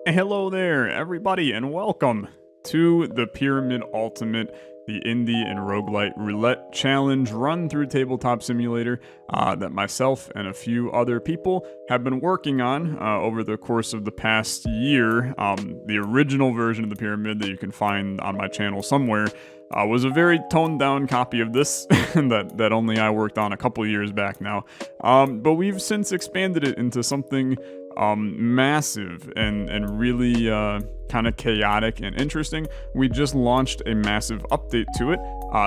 Hello there, everybody, and welcome to the Pyramid Ultimate, the indie and roguelite roulette challenge run through Tabletop Simulator that myself and a few other people have been working on over the course of the past year. The original version of the pyramid that you can find on my channel somewhere was a very toned down copy of this that only I worked on a couple years back now. But we've since expanded it into something massive and really kind of chaotic and interesting. We just launched a massive update to it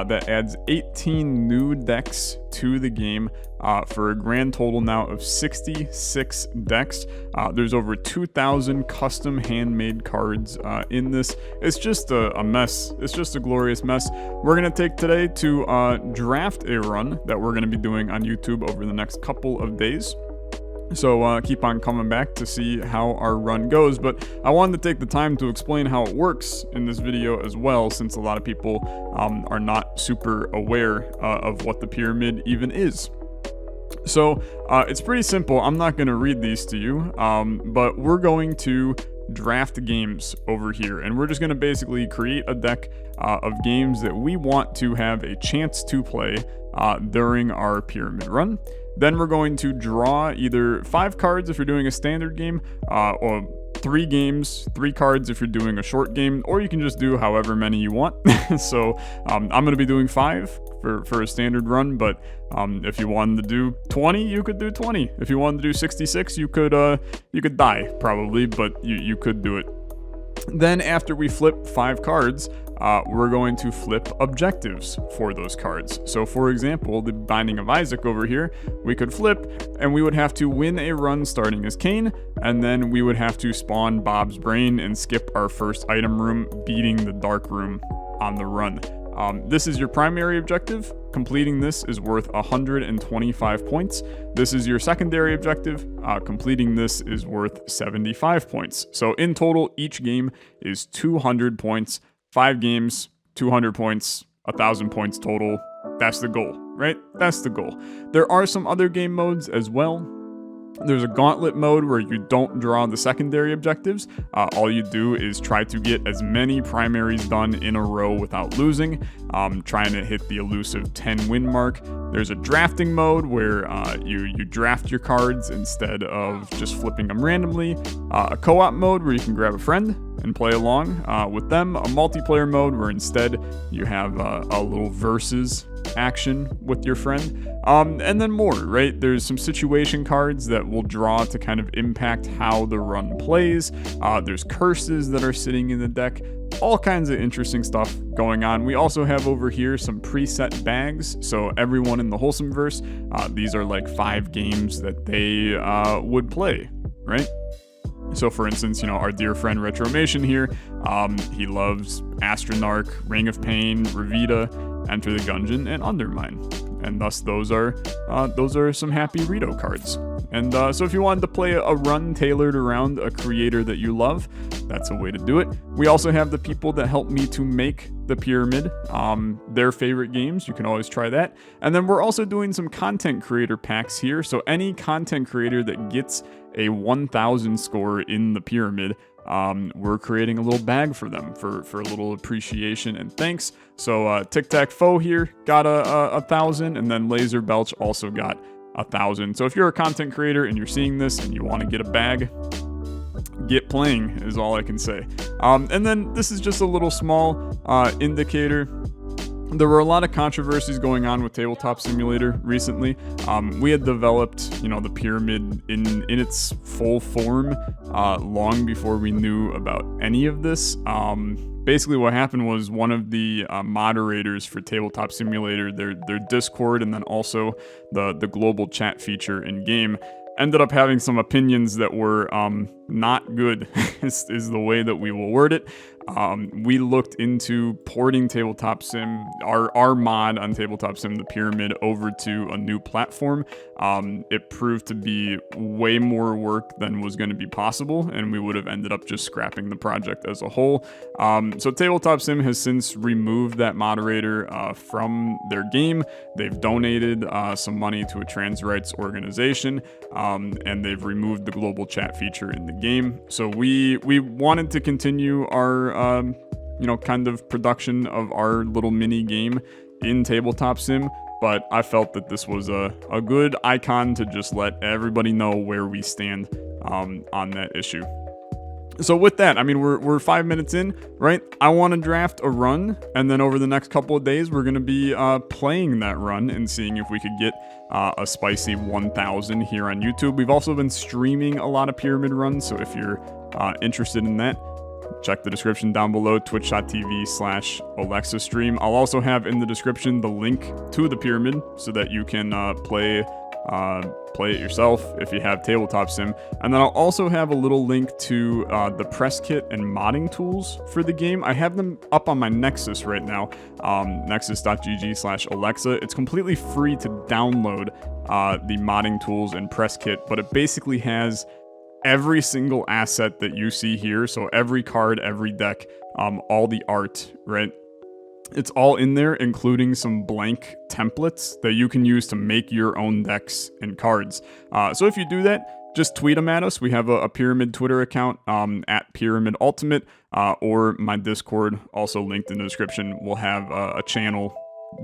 that adds 18 new decks to the game for a grand total now of 66 decks. There's over 2,000 custom handmade cards in this. It's just a mess. It's just a glorious mess. We're going to take today to draft a run that we're going to be doing on YouTube over the next couple of days. So keep on coming back to see how our run goes, but I wanted to take the time to explain how it works in this video as well, since a lot of people are not super aware of what the pyramid even is. So it's pretty simple. I'm not going to read these to you, but we're going to draft games over here, and we're just going to basically create a deck of games that we want to have a chance to play during our pyramid run. Then we're going to draw either 5 cards if you're doing a standard game, or 3 games, 3 cards if you're doing a short game, or you can just do however many you want. So I'm going to be doing 5 for a standard run, but if you wanted to do 20, you could do 20. If you wanted to do 66, you could die probably, but you could do it. Then after we flip 5 cards, we're going to flip objectives for those cards. So for example, the Binding of Isaac over here, we could flip and we would have to win a run starting as Cain, and then we would have to spawn Bob's Brain and skip our first item room, beating the Dark Room on the run. This is your primary objective. Completing this is worth 125 points. This is your secondary objective. Completing this is worth 75 points. So in total, each game is 200 points. 5 games, 200 points, 1,000 points total. That's the goal, right? That's the goal. There are some other game modes as well. There's a gauntlet mode where you don't draw the secondary objectives. All you do is try to get as many primaries done in a row without losing, trying to hit the elusive 10 win mark. There's a drafting mode where you draft your cards instead of just flipping them randomly. A co-op mode where you can grab a friend and play along with them. A multiplayer mode where instead you have a little versus action with your friend, and then more, right? There's some situation cards that will draw to kind of impact how the run plays. There's curses that are sitting in the deck. All kinds of interesting stuff going on. We also have over here some preset bags, so everyone in the Wholesomeverse, these are like 5 games that they would play, right? So for instance, our dear friend Retromation here, he loves Astronarch, Ring of Pain, Revita, Enter the Gungeon, and Undermine. And thus those are some happy Rito cards. And so if you wanted to play a run tailored around a creator that you love, that's a way to do it. We also have the people that help me to make the pyramid, their favorite games. You can always try that. And then we're also doing some content creator packs here. So any content creator that gets a 1,000 score in the pyramid, we're creating a little bag for them for a little appreciation and thanks. So Tic Tac Foe here got a 1,000, and then Laser Belch also got 1,000. So if you're a content creator and you're seeing this and you want to get a bag, get playing is all I can say. And then this is just a little small indicator. There were a lot of controversies going on with Tabletop Simulator recently. We had developed, the pyramid in its full form long before we knew about any of this. Basically what happened was one of the moderators for Tabletop Simulator, their Discord, and then also the global chat feature in game, ended up having some opinions that were not good, is the way that we will word it. We looked into porting Tabletop Sim, our mod on Tabletop Sim, the Pyramid, over to a new platform. It proved to be way more work than was going to be possible, and we would have ended up just scrapping the project as a whole. So Tabletop Sim has since removed that moderator from their game. They've donated some money to a trans rights organization, and they've removed the global chat feature in the game. So we wanted to continue our kind of production of our little mini game in Tabletop Sim, but I felt that this was a good icon to just let everybody know where we stand on that issue. So with that, I mean, we're 5 minutes in, right? I want to draft a run, and then over the next couple of days, we're going to be playing that run and seeing if we could get a spicy 1000 here on YouTube. We've also been streaming a lot of pyramid runs, so if you're interested in that, check the description down below, twitch.tv/Olexa stream. I'll also have in the description the link to the pyramid so that you can play it yourself if you have Tabletop Sim. And then I'll also have a little link to the press kit and modding tools for the game. I have them up on my Nexus right now, nexus.gg/Olexa. It's completely free to download the modding tools and press kit, but it basically has every single asset that you see here. So every card, every deck, all the art, right? It's all in there, including some blank templates that you can use to make your own decks and cards. So if you do that, just tweet them at us. We have a Pyramid Twitter account at Pyramid Ultimate, or my Discord, also linked in the description. We'll have a channel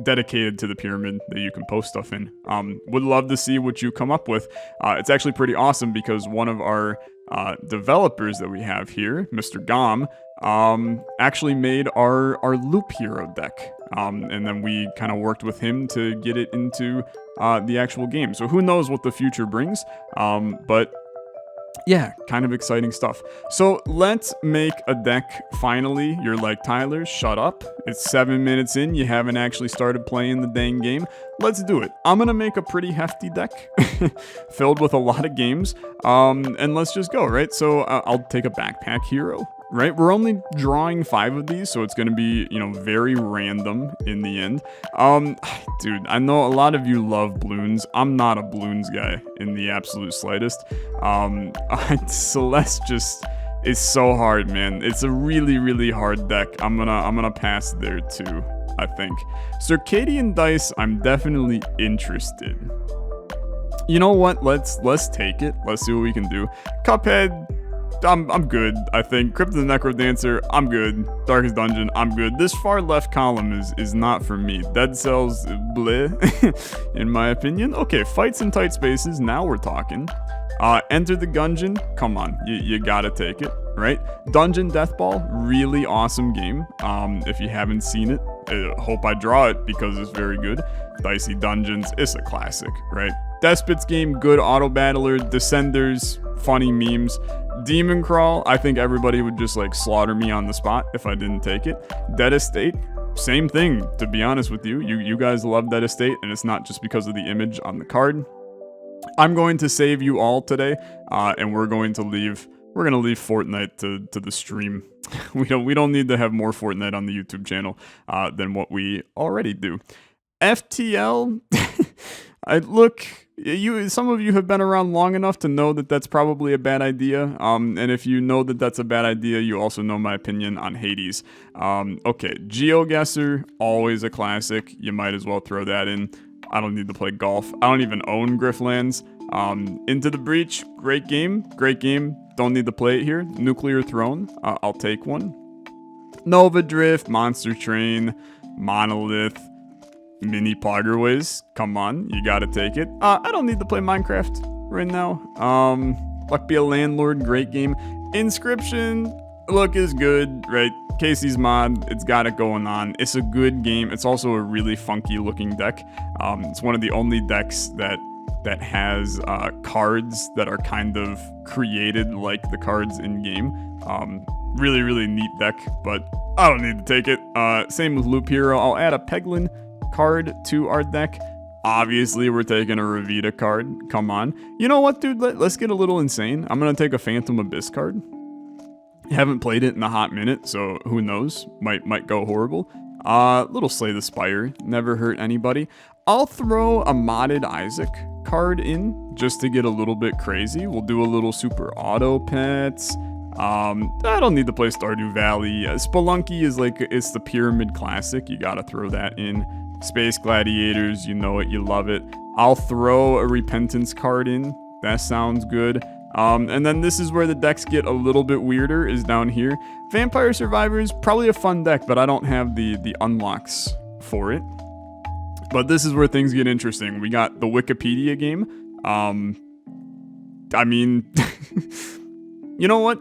dedicated to the pyramid that you can post stuff in. Would love to see what you come up with. It's actually pretty awesome because one of our developers that we have here, Mr. Gom, actually made our Loop Hero deck. And then we kind of worked with him to get it into the actual game. So who knows what the future brings, but yeah, kind of exciting stuff. So let's make a deck finally. You're like, Tyler, shut up. It's 7 minutes in. You haven't actually started playing the dang game. Let's do it. I'm going to make a pretty hefty deck filled with a lot of games. And let's just go, right? So I'll take a backpack hero. Right, we're only drawing 5 of these, so it's going to be, very random in the end. Dude, I know a lot of you love balloons. I'm not a balloons guy in the absolute slightest. Celeste just is so hard, man. It's a really, really hard deck. I'm gonna pass there too, I think. Circadian Dice, I'm definitely interested. You know what? Let's take it. Let's see what we can do. Cuphead, I'm good, I think. Crypt of the Necrodancer, I'm good. Darkest Dungeon, I'm good. This far left column is not for me. Dead Cells, bleh, in my opinion. Okay, Fights in Tight Spaces, now we're talking. Enter the Gungeon, come on, you gotta take it, right? Dungeon Deathball, really awesome game. If you haven't seen it, I hope I draw it because it's very good. Dicey Dungeons, it's a classic, right? Despot's Game, good auto battler. Descenders, funny memes. Demon Crawl, I think everybody would just like slaughter me on the spot if I didn't take it. Dead Estate, same thing, to be honest with you. You guys love Dead Estate, and it's not just because of the image on the card. I'm going to save you all today, and we're going to leave Fortnite to the stream. we don't need to have more Fortnite on the YouTube channel than what we already do. FTL, some of you have been around long enough to know that that's probably a bad idea. And if you know that that's a bad idea, you also know my opinion on Hades. Okay, GeoGuessr, always a classic. You might as well throw that in. I don't need to play golf. I don't even own Grifflands. Into the Breach, great game. Don't need to play it here. Nuclear Throne, I'll take one. Nova Drift, Monster Train, Monolith, Mini Poggerways, come on, you gotta take it. I don't need to play Minecraft right now. Luck Be a Landlord, great game. Inscription, look, is good, right? Casey's Mod, it's got it going on. It's a good game. It's also a really funky looking deck. It's one of the only decks that has cards that are kind of created like the cards in game. Really, really neat deck, but I don't need to take it. Same with Loop Hero. I'll add a Peglin card to our deck. Obviously, we're taking a Ravita card. Come on. You know what, dude? Let's get a little insane. I'm going to take a Phantom Abyss card. Haven't played it in a hot minute, so who knows? Might go horrible. Little Slay the Spire. Never hurt anybody. I'll throw a modded Isaac card in just to get a little bit crazy. We'll do a little Super Auto Pets. I don't need to play Stardew Valley. Spelunky is it's the Pyramid Classic. You gotta throw that in. Space Gladiators, you know it, you love it. I'll throw a Repentance card in. That sounds good. And then this is where the decks get a little bit weirder, is down here. Vampire Survivors, probably a fun deck, but I don't have the unlocks for it. But this is where things get interesting. We got the Wikipedia game. I mean, you know what?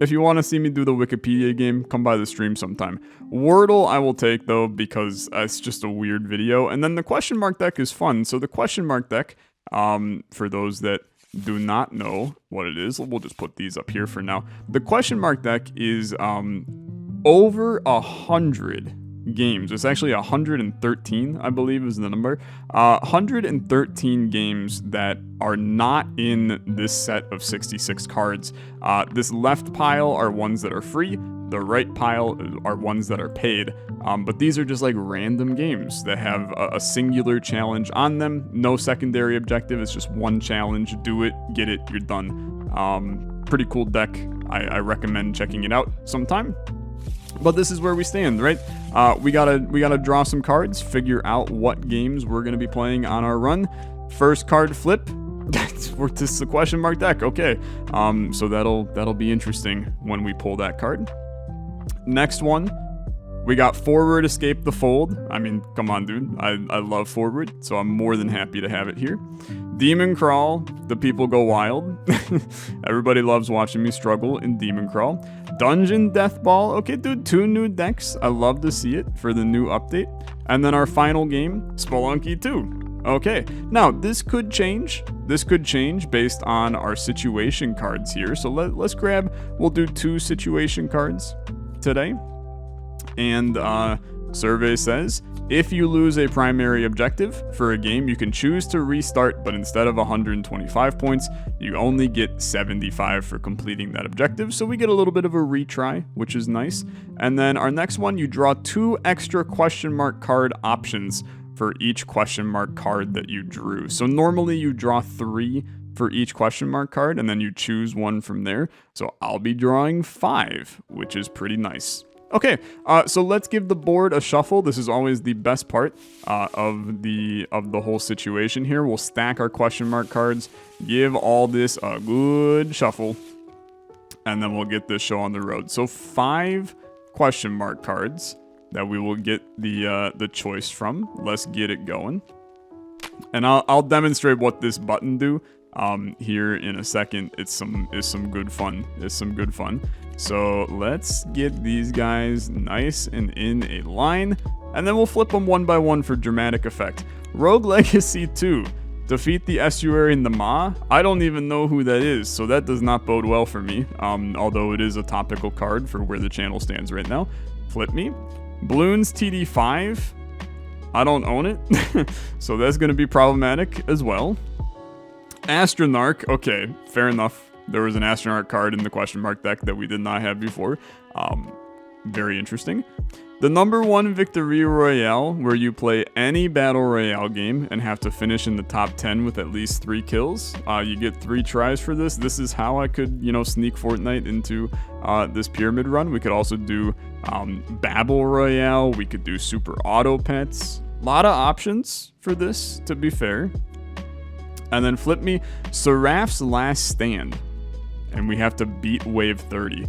If you want to see me do the Wikipedia game, come by the stream sometime. Wordle I will take, though, because it's just a weird video. And then the question mark deck is fun. So the question mark deck, for those that do not know what it is, we'll just put these up here for now. The question mark deck is over 100 games. It's actually 113, I believe is the number. 113 games that are not in this set of 66 cards. This left pile are ones that are free. The right pile are ones that are paid. But these are just like random games that have a singular challenge on them. No secondary objective. It's just one challenge. Do it, get it, you're done. Pretty cool deck. I recommend checking it out sometime. But this is where we stand, right? We gotta draw some cards, figure out what games we're gonna be playing on our run. First card flip. This is the question mark deck. Okay. So that'll be interesting when we pull that card. Next one, we got Forward Escape the Fold. I mean, come on, dude. I love Forward, so I'm more than happy to have it here. Demon Crawl, The People Go Wild. Everybody loves watching me struggle in Demon Crawl. Dungeon Death Ball. Okay, dude, 2 new decks. I love to see it for the new update. And then our final game, Spelunky 2. Okay, now this could change. This could change based on our situation cards here. So let's grab, we'll do 2 situation cards today. And survey says, if you lose a primary objective for a game, you can choose to restart, but instead of 125 points, you only get 75 for completing that objective. So we get a little bit of a retry, which is nice. And then our next one, you draw 2 extra question mark card options for each question mark card that you drew. So normally you draw 3 for each question mark card, and then you choose one from there. So I'll be drawing 5, which is pretty nice. Okay, so let's give the board a shuffle. This is always the best part of the whole situation here. We'll stack our question mark cards, give all this a good shuffle, and then we'll get this show on the road. So 5 question mark cards that we will get the choice from. Let's get it going, and I'll demonstrate what this button do here in a second. It's some good fun. It's some good fun. So let's get these guys nice and in a line, and then we'll flip them one by one for dramatic effect. Rogue Legacy 2. Defeat the estuary in the Ma. I don't even know who that is, so that does not bode well for me, although it is a topical card for where the channel stands right now. Flip me. Bloons TD5. I don't own it, so that's going to be problematic as well. Astronarch. Okay, fair enough. There was an Astronarch card in the question mark deck that we did not have before. Very interesting. The number 1 Victory Royale, where you play any Battle Royale game and have to finish in the top 10 with at least 3 kills. You get 3 tries for this. This is how I could, sneak Fortnite into this pyramid run. We could also do Babel Royale. We could do Super Auto Pets. A lot of options for this, to be fair. And then flip me Seraph's Last Stand. And we have to beat wave 30.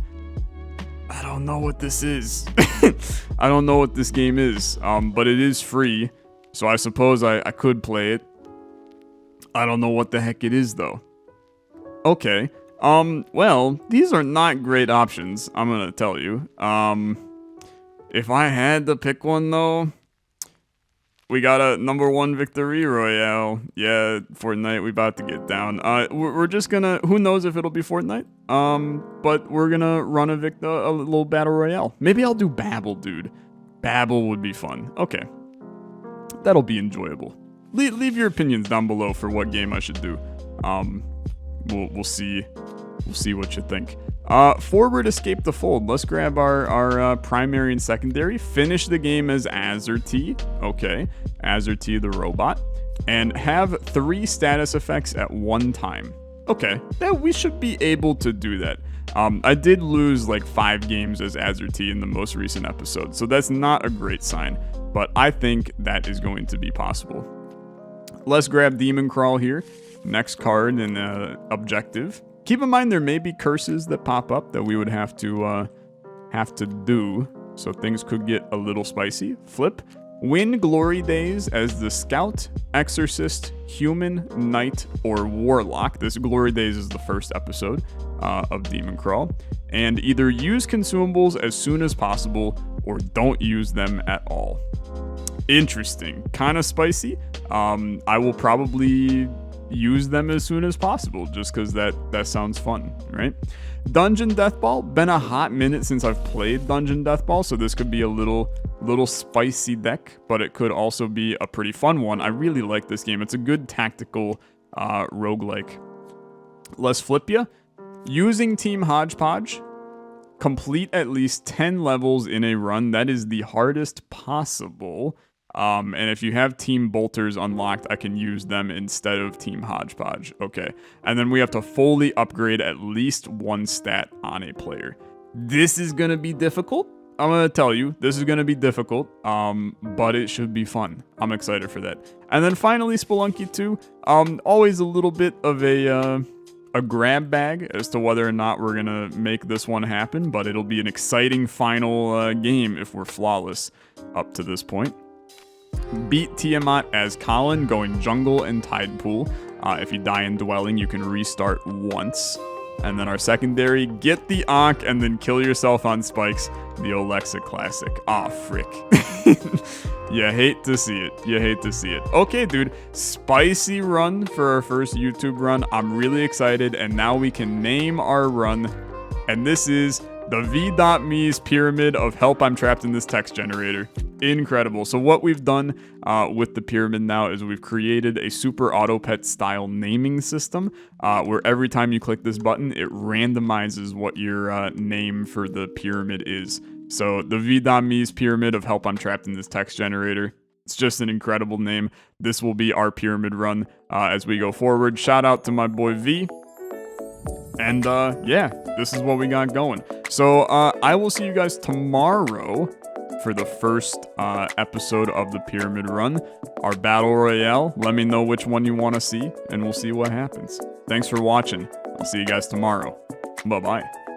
I don't know what this is. I don't know what this game is, but it is free, so I suppose I could play it. I don't know what the heck it is, though. Okay, well, these are not great options, I'm gonna tell you. If I had to pick one, though, we got a number 1 Victory Royale. Yeah, Fortnite, we about to get down. We're just gonna, who knows if it'll be Fortnite? But we're gonna run a little Battle Royale. Maybe I'll do Babel, dude. Babel would be fun. Okay. That'll be enjoyable. Leave your opinions down below for what game I should do. We'll see. We'll see what you think. Forward Escape the Fold. Let's grab our primary and secondary. Finish the game as Azerty. Okay. Azerty the robot. And have 3 status effects at one time. Okay. Yeah, we should be able to do that. I did lose like 5 games as Azerty in the most recent episode, so that's not a great sign, but I think that is going to be possible. Let's grab Demon Crawl here. Next card in objective. Keep in mind there may be curses that pop up that we would have to do, so things could get a little spicy. Flip. Win glory days as the scout, exorcist, human, knight, or warlock. This glory days is the first episode of Demon Crawl. And either use consumables as soon as possible or don't use them at all. Interesting. Kind of spicy. I will probably use them as soon as possible just because that sounds fun, right? Dungeon Deathball. Been a hot minute since I've played Dungeon Deathball, so this could be a little spicy deck, but it could also be a pretty fun one. I really like this game. It's a good tactical roguelike. Let's flip ya. Using Team Hodgepodge. Complete at least 10 levels in a run. That is the hardest possible. And if you have Team Bolters unlocked, I can use them instead of Team Hodgepodge. Okay. And then we have to fully upgrade at least one stat on a player. This is going to be difficult. I'm going to tell you, this is going to be difficult, but it should be fun. I'm excited for that. And then finally, Spelunky 2. Always a little bit of a grab bag as to whether or not we're going to make this one happen, but it'll be an exciting final game if we're flawless up to this point. Beat Tiamat as Colin, going jungle and tide pool. If you die in dwelling, you can restart once. And then our secondary, get the Ankh and then kill yourself on spikes, the Olexa classic. Aw, frick. You hate to see it. You hate to see it. Okay, dude. Spicy run for our first YouTube run. I'm really excited. And now we can name our run. And this is the V.me's Pyramid of Help, I'm Trapped in This Text Generator. Incredible. So what we've done with the pyramid now is we've created a super AutoPet style naming system where every time you click this button, it randomizes what your name for the pyramid is. So the V.me's Pyramid of Help, I'm Trapped in This Text Generator. It's just an incredible name. This will be our pyramid run as we go forward. Shout out to my boy V. And yeah, this is what we got going. So I will see you guys tomorrow for the first episode of the pyramid run, our battle royale. Let me know which one you want to see, and we'll see what happens. Thanks for watching. I'll see you guys tomorrow. Bye-bye.